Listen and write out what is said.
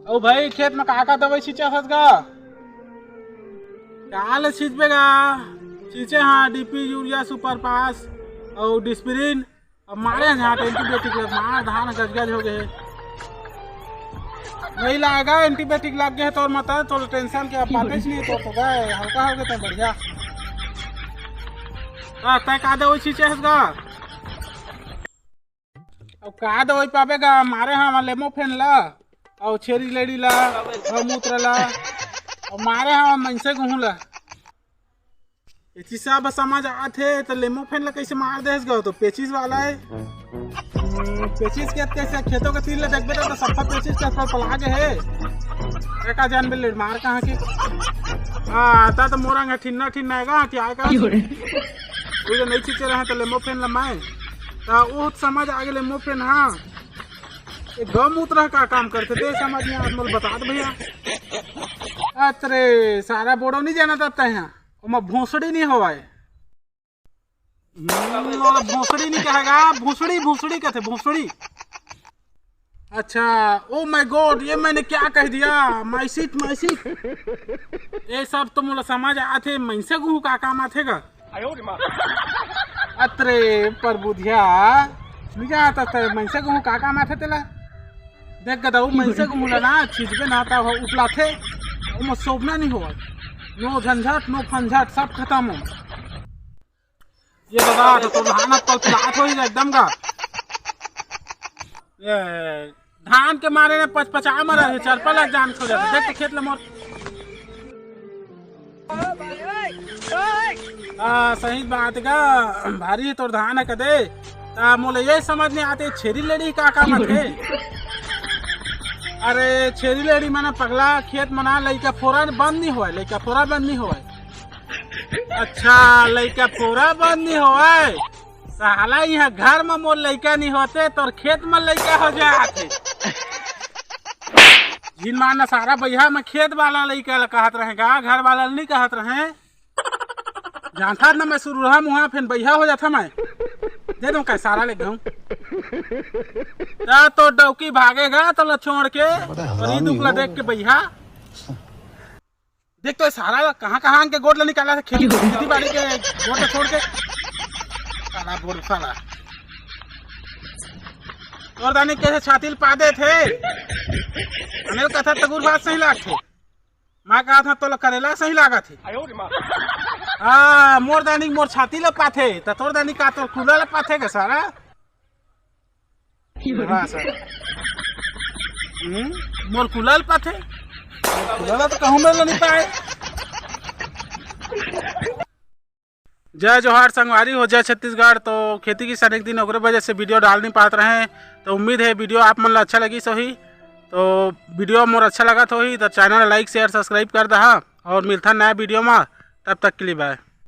ओ भाई खेत में का दवाई छींचा हस गा काल छींचबेगा छींचे हाँ डीपी यूरिया सुपर पास और डिस्प्रिन और मारे यहाँ एंटीबायोटिक मार धान गजगज हो गए नहीं लाएगा एंटीबायोटिक लग गए तो मत थोड़ा टेंशन के अब बातें नहीं तो गए हल्का हो गया तो बढ़िया तय का दवाई छींचे हस गा अब का दवाई पावेगा मारे हाँ लेमोफेन ला और छेरी लेडी ला मूत्र ला और मारे हाँ मनसे गहूँ ला इसी सब समझ आते तो लेमोफेन ला कैसे मार देस गो तो पेचिस वाला है पेचिस के कैसे खेतों के तीर ले देखबे तो सब पेचिस के पर पलागे है एका जान बेले मार कहां के हां ता तो मोरंग ठिन्ना ठिन्ना आएगा कि आएगा वो जो नहीं चीचे रहे तो लेमोफेन लमाए ता वो समझ आगे लेमोफेन हां ये गौमूत्र का काम करते थे समझ में आप मोल बता दे भैया अरे सारा बोड़ो नहीं जाना था यहाँ मैं भोसड़ी नहीं होवाए भोसड़ी नहीं कहेगा भूसड़ी भूसड़ी कहते भूसड़ी अच्छा ओ माय गॉड ये मैंने क्या कह दिया मैसिट ये सब तो मुझे समझ आते मैसे गुहू का काम आतेगा अरे पर बुधिया नहीं आता था मैसे गुहू का काम आते तेला देख गदा मैसे गुहू ना चीज पे ना आता उपला थे वो सोबना नहीं हुआ नो झंझट नो फंझट सब खत्म हो ये बता तो धान तो पिलात हो ही एकदम का ये धान के मारे ने पचपचा मरा है चरपा लग जान छोड़ जाता देख खेत ले मोर सही बात का भारी तो धान है कदे मोले ये समझ नहीं आते छेरी लेडी का काम है अरे छेरी लेडी माना पगला खेत मना लइका फोरा बंद नहीं हुआ लइका फोरा बंद नहीं हुआ अच्छा लइका फोरा बंद नहीं हुआ साला यहाँ घर में मोर लइका नहीं होते तो खेत में लइका हो जाते जिन माना सारा भैया में खेत वाला लइका कहत रहेगा घर वाला नहीं कहत रहे जानता ना मैं शुरू रहा मुहा फिर भैया हो जाता मैं दे दूं कैसा सारा ले गऊं तो डौकी भागेगा तो ल छोड़ के और ये दुखला देख के भैया देख तो सारा कहाँ के गोड़ निकाला था खेती बाड़ी के गोड़ छोड़ के साला बोल साला और दानी कैसे छाती पा दे थे अनिल कथा तगुर बात सही लाग थे माँ कहा था तो करेला सही लागा थे हाँ मोर दानी मोर छाती ल पाथे तो तोर दानी का तो खुला ल पाथे का सारा मोर कुलाल पाथे कुलाल तो कहूँ में नहीं पाए जय जोहार संगवारी हो जय छत्तीसगढ़। तो खेती की अनेक दिन ओकरे वजह से वीडियो डाल नहीं पाते रहे तो उम्मीद है वीडियो आप मन अच्छा लगी सही तो वीडियो मोर अच्छा लगा तो ही तो चैनल लाइक शेयर सब्सक्राइब कर दहा और मिलता नया वीडियो में तब तक के लिए बाय।